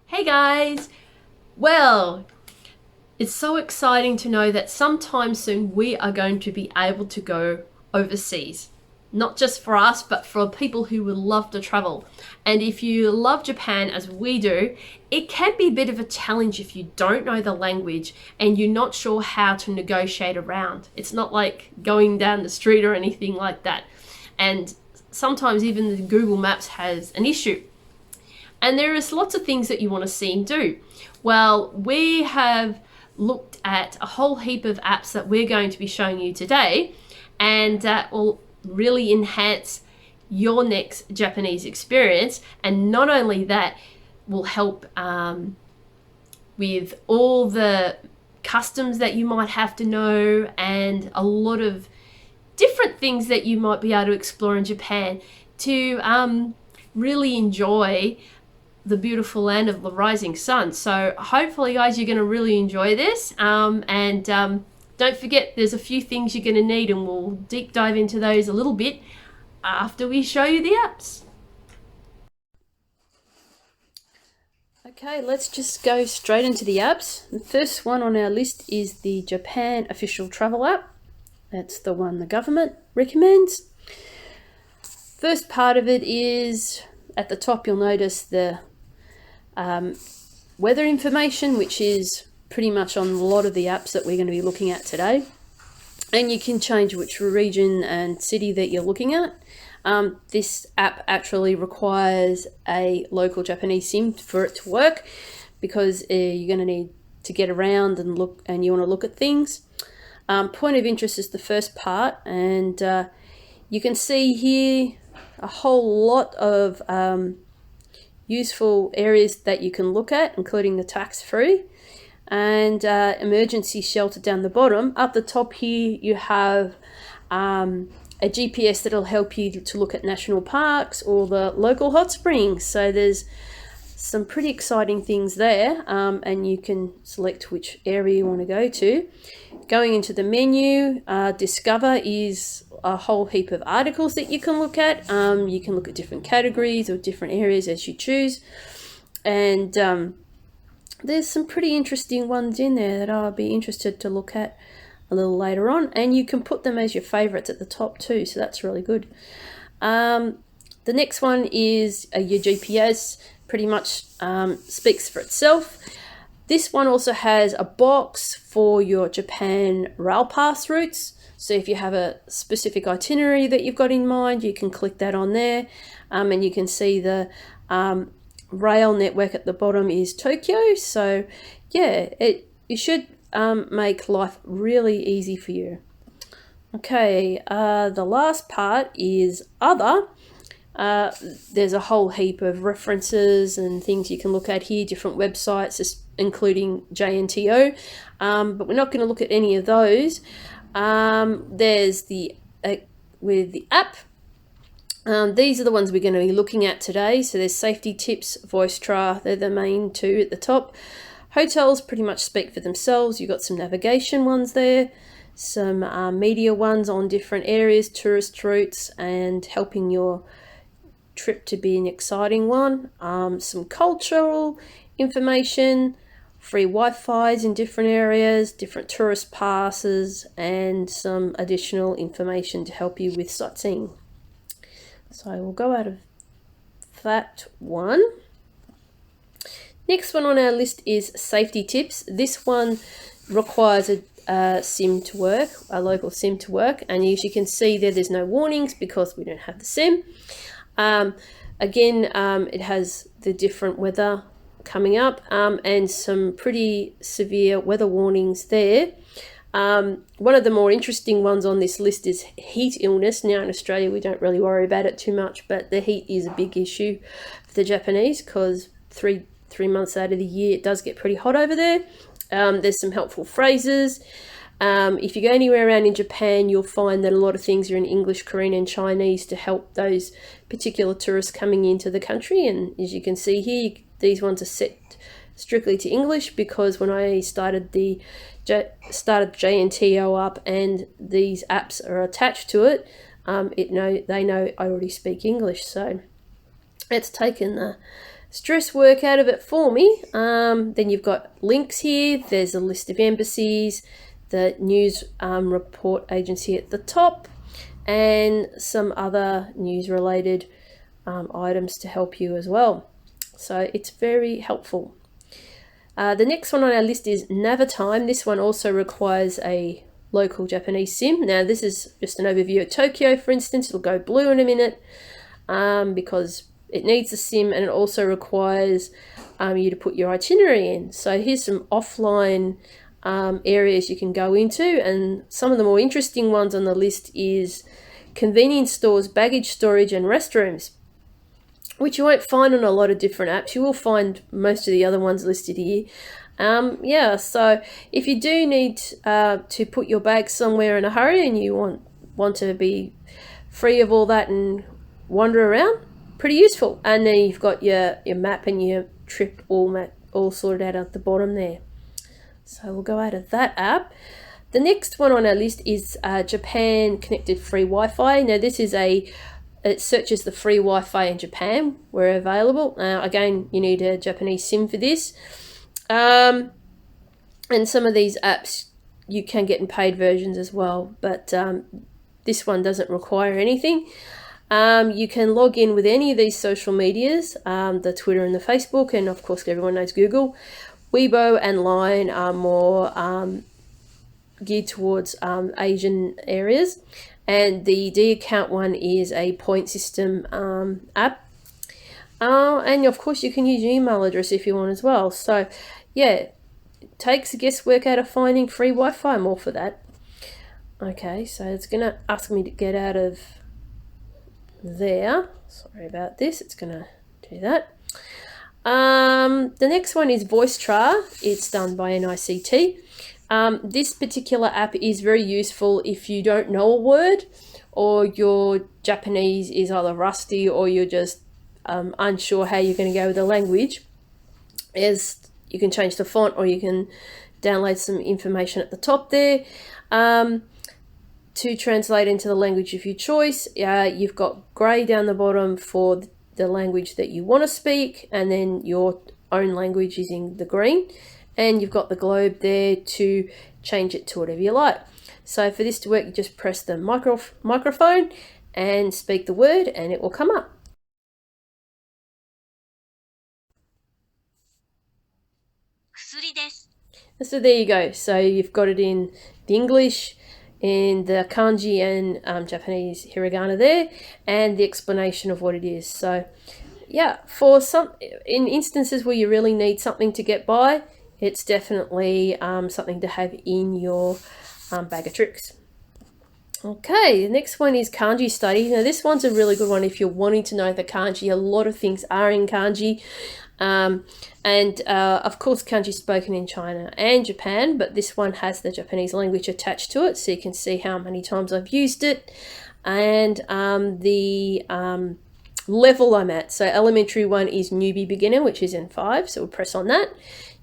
Hey guys! Well, it's so exciting to know that sometime soon we are going to be able to go overseas. Not just for us, but for people who would love to travel. And if you love Japan as we do, it can be a bit of a challenge if you don't know the language and you're not sure how to negotiate around. It's not like going down the street or anything like that. And sometimes even the Google Maps has an issue. And there is lots of things that you want to see and do. Well, we have looked at a whole heap of apps that we're going to be showing you today, and that will really enhance your next Japanese experience. And not only that, will help with all the customs that you might have to know and a lot of different things that you might be able to explore in Japan to really enjoy the beautiful land of the rising sun. So hopefully guys, you're going to really enjoy this, and don't forget there's a few things you're going to need, and we'll deep dive into those a little bit after we show you the apps. Okay, let's just go straight into the apps. The first one on our list is the Japan official travel app. That's the one the government recommends. First part of it is at the top, you'll notice the weather information, which is pretty much on a lot of the apps that we're going to be looking at today. And you can change which region and city that you're looking at. This app actually requires a local Japanese SIM for it to work, because you're going to need to get around and look, and you want to look at things. Point of interest is the first part, and you can see here a whole lot of useful areas that you can look at, including the tax-free and emergency shelter down the bottom. Up the top here you have a GPS that'll help you to look at national parks or the local hot springs. So there's some pretty exciting things there, and you can select which area you want to go to. Going into the menu, Discover is a whole heap of articles that you can look at. You can look at different categories or different areas as you choose. And there's some pretty interesting ones in there that I'll be interested to look at a little later on. And you can put them as your favorites at the top too, so that's really good. The next one is your GPS, pretty much speaks for itself. This one also has a box for your Japan rail pass routes. So if you have a specific itinerary that you've got in mind, you can click that on there, and you can see the rail network at the bottom is Tokyo. So yeah, it should make life really easy for you. Okay, the last part is Other. There's a whole heap of references and things you can look at here, different websites, including JNTO, but we're not going to look at any of those. There's the with the app. These are the ones we're going to be looking at today. So there's safety tips, Voicetra, they're the main two at the top. Hotels pretty much speak for themselves. You've got some navigation ones there, some media ones on different areas, tourist routes, and helping your trip to be an exciting one. Some cultural information, free Wi-Fi's in different areas, different tourist passes, and some additional information to help you with sightseeing. So we'll go out of that one. Next one on our list is safety tips. This one requires a SIM to work, a local SIM to work, and as you can see there's no warnings because we don't have the SIM. Again, it has the different weather coming up, and some pretty severe weather warnings there. One of the more interesting ones on this list is heat illness. Now in Australia we don't really worry about it too much, but the heat is a big issue for the Japanese, because three months out of the year it does get pretty hot over there. There's some helpful phrases. If you go anywhere around in Japan, you'll find that a lot of things are in English, Korean and Chinese to help those particular tourists coming into the country. And as you can see here, these ones are set strictly to English, because when I started JNTO up and these apps are attached to it, they know I already speak English, so it's taken stress work out of it for me. Then you've got links here. There's a list of embassies, the news report agency at the top, and some other news related items to help you as well. So it's very helpful. The next one on our list is Navitime. This one also requires a local Japanese SIM. Now this is just an overview of Tokyo, for instance. It'll go blue in a minute because it needs a SIM, and it also requires you to put your itinerary in. So here's some offline areas you can go into, and some of the more interesting ones on the list is convenience stores, baggage storage, and restrooms, which you won't find on a lot of different apps. You will find most of the other ones listed here. So if you do need to put your bag somewhere in a hurry and you want to be free of all that and wander around, pretty useful. And then you've got your map and your trip all sorted out at the bottom there. So we'll go out of that app. The next one on our list is Japan Connected Free Wi-Fi. Now this is it searches the free Wi-Fi in Japan where available. Again, you need a Japanese SIM for this. And some of these apps you can get in paid versions as well, but this one doesn't require anything. You can log in with any of these social medias, the Twitter and the Facebook, and of course everyone knows Google. Weibo and Line are more geared towards Asian areas, and the D account one is a point system app. And of course you can use your email address if you want as well. So yeah, it takes the guesswork out of finding free Wi-Fi. I'm all for that. Okay, so it's gonna ask me to get out of there. Sorry about this, it's gonna do that. The next one is Voicetra. It's done by NICT. This particular app is very useful if you don't know a word, or your Japanese is either rusty, or you're just unsure how you're going to go with the language. You can change the font, or you can download some information at the top there to translate into the language of your choice. You've got grey down the bottom for the language that you want to speak, and then your own language is in the green, and you've got the globe there to change it to whatever you like. So for this to work, you just press the microphone and speak the word, and it will come up. So there you go. So you've got it in the English, in the kanji and Japanese hiragana there, and the explanation of what it is. So yeah, in instances where you really need something to get by, it's definitely something to have in your bag of tricks. Okay, the next one is Kanji Study. Now this one's a really good one if you're wanting to know the kanji. A lot of things are in kanji. Of course kanji is spoken in China and Japan, but this one has the Japanese language attached to it, so you can see how many times I've used it and the level I'm at. So elementary one is newbie beginner, which is in 5, so we'll press on that.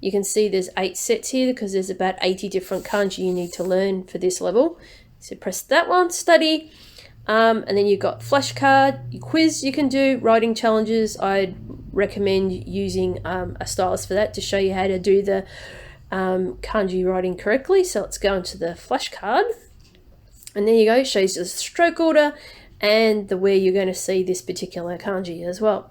You can see there's 8 sets here because there's about 80 different kanji you need to learn for this level. So press that one, study, and then you've got flashcard, quiz you can do, writing challenges. I'd recommend using a stylus for that to show you how to do the kanji writing correctly. So let's go into the flashcard, and there you go, it shows you the stroke order and where you're going to see this particular kanji as well.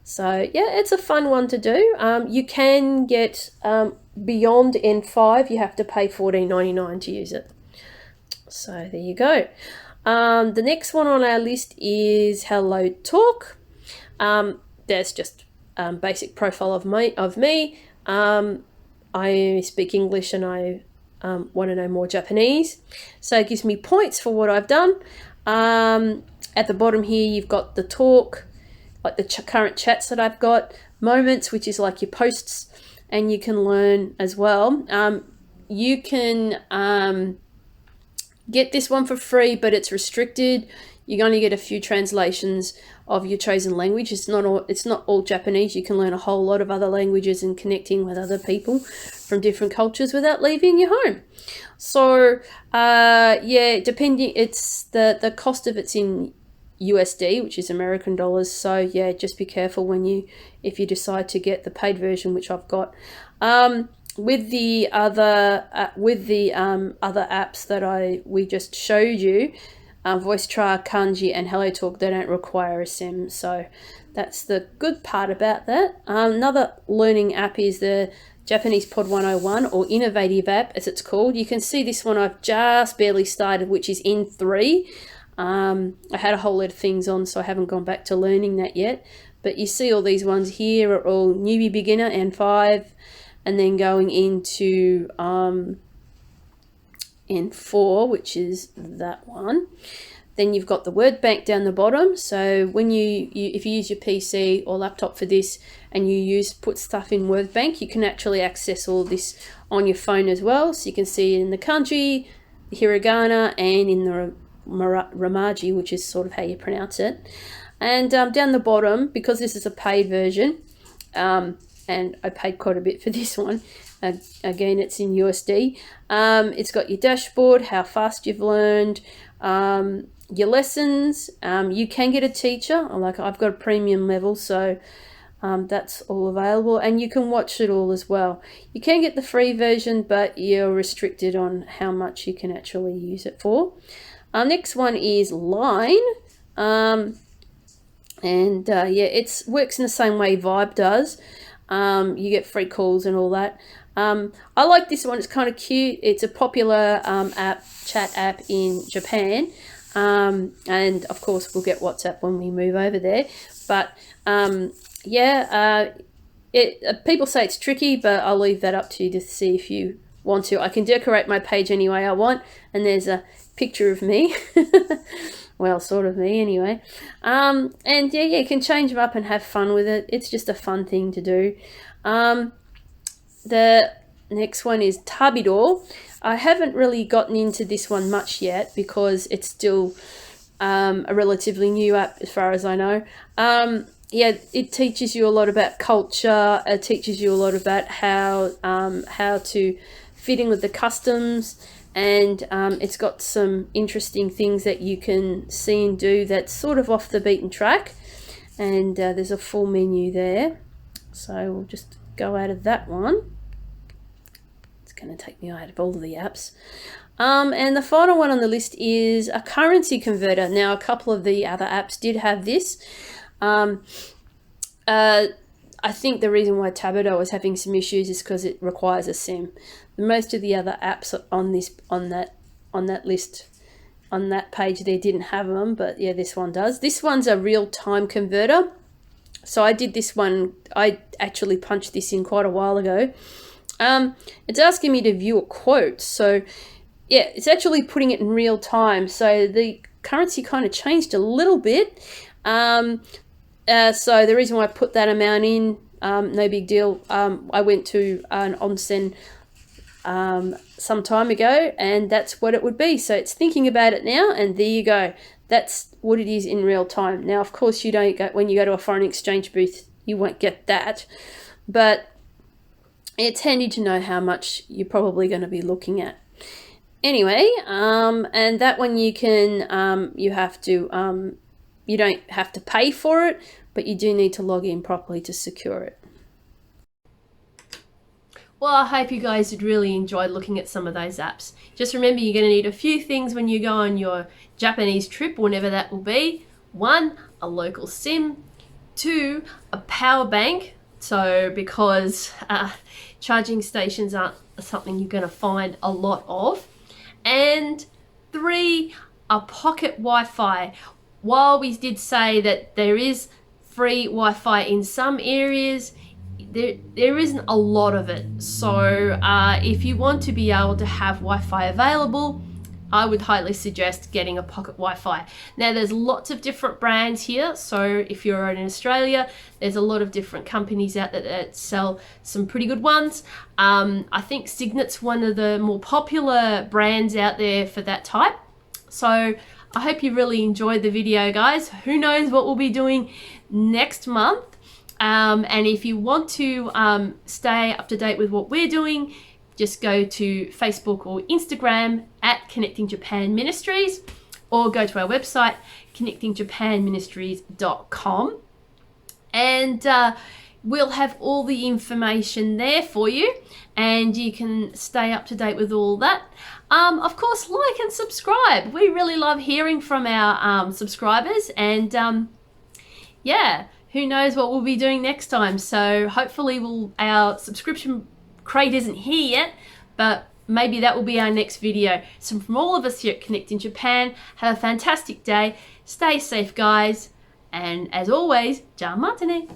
So yeah, it's a fun one to do. You can get beyond N5, you have to pay $14.99 to use it. So there you go. The next one on our list is HelloTalk. There's just basic profile of me. I speak English and I want to know more Japanese. So it gives me points for what I've done. At the bottom here, you've got the talk, like the current chats that I've got, moments, which is like your posts, and you can learn as well. You can get this one for free, but it's restricted. You only get a few translations of your chosen language. It's not all Japanese. You can learn a whole lot of other languages and connecting with other people from different cultures without leaving your home. So yeah, depending, it's the cost of it's in USD, which is American dollars. So yeah, just be careful if you decide to get the paid version, which I've got. With the other apps that we just showed you, Voicetra, Kanji, and HelloTalk, they don't require a SIM. So that's the good part about that. Another learning app is the Japanese Pod 101, or Innovative app as it's called. You can see this one I've just barely started, which is in 3. I had a whole lot of things on, so I haven't gone back to learning that yet. But you see all these ones here are all newbie, beginner, and 5. And then going into N4, which is that one. Then you've got the word bank down the bottom. So when if you use your PC or laptop for this and you put stuff in word bank, you can actually access all this on your phone as well. So you can see it in the kanji, the hiragana, and in the Ramaji, which is sort of how you pronounce it. And down the bottom, because this is a paid version, and I paid quite a bit for this one. Again, it's in USD. It's got your dashboard, how fast you've learned, your lessons. You can get a teacher. I've got a premium level, so that's all available. And you can watch it all as well. You can get the free version, but you're restricted on how much you can actually use it for. Our next one is Line. Yeah, it works in the same way Vibe does. You get free calls and all that. I like this one. It's kind of cute. It's a popular chat app in Japan. And of course we'll get WhatsApp when we move over there. But people say it's tricky, but I'll leave that up to you to see if you want to. I can decorate my page any way I want, and there's a picture of me. Well, sort of me anyway. And yeah, you can change them up and have fun with it. It's just a fun thing to do. The next one is Tabidor. I haven't really gotten into this one much yet because it's still a relatively new app as far as I know. Yeah, it teaches you a lot about culture. It teaches you a lot about how to fit in with the customs. And it's got some interesting things that you can see and do that's sort of off the beaten track. And there's a full menu there. So we'll just go out of that one. It's going to take me out of all of the apps. And the final one on the list is a currency converter. Now, a couple of the other apps did have this. I think the reason why Tabidor was having some issues is because it requires a SIM. Most of the other apps on that list, on that page there, didn't have them, but yeah, this one does. This one's a real-time converter. So I did this one. I actually punched this in quite a while ago. It's asking me to view a quote. So yeah, it's actually putting it in real time. So the currency kind of changed a little bit. So the reason why I put that amount in, no big deal. I went to an onsen some time ago, and that's what it would be. So it's thinking about it now, and there you go. That's what it is in real time. Now, of course, you don't go when you go to a foreign exchange booth, you won't get that, but it's handy to know how much you're probably going to be looking at. Anyway, and that one you can, you don't have to pay for it, but you do need to log in properly to secure it. Well, I hope you guys did really enjoy looking at some of those apps. Just remember, you're going to need a few things when you go on your Japanese trip, whenever that will be. 1, a local SIM. 2, a power bank. So because charging stations aren't something you're going to find a lot of. And 3, a pocket Wi-Fi. While we did say that there is free Wi-Fi in some areas, there isn't a lot of it. So if you want to be able to have Wi-Fi available, I would highly suggest getting a pocket Wi-Fi. Now, there's lots of different brands here. So if you're in Australia, there's a lot of different companies out there that sell some pretty good ones. I think Signet's one of the more popular brands out there for that type. So I hope you really enjoyed the video, guys. Who knows what we'll be doing next month. And if you want to stay up to date with what we're doing, just go to Facebook or Instagram at Connecting Japan Ministries, or go to our website, connectingjapanministries.com, and we'll have all the information there for you, and you can stay up to date with all that. Of course, like and subscribe. We really love hearing from our subscribers, and yeah, who knows what we'll be doing next time. So hopefully our subscription crate isn't here yet, but maybe that will be our next video. So from all of us here at Connect in Japan, have a fantastic day. Stay safe, guys. And as always, ja matane.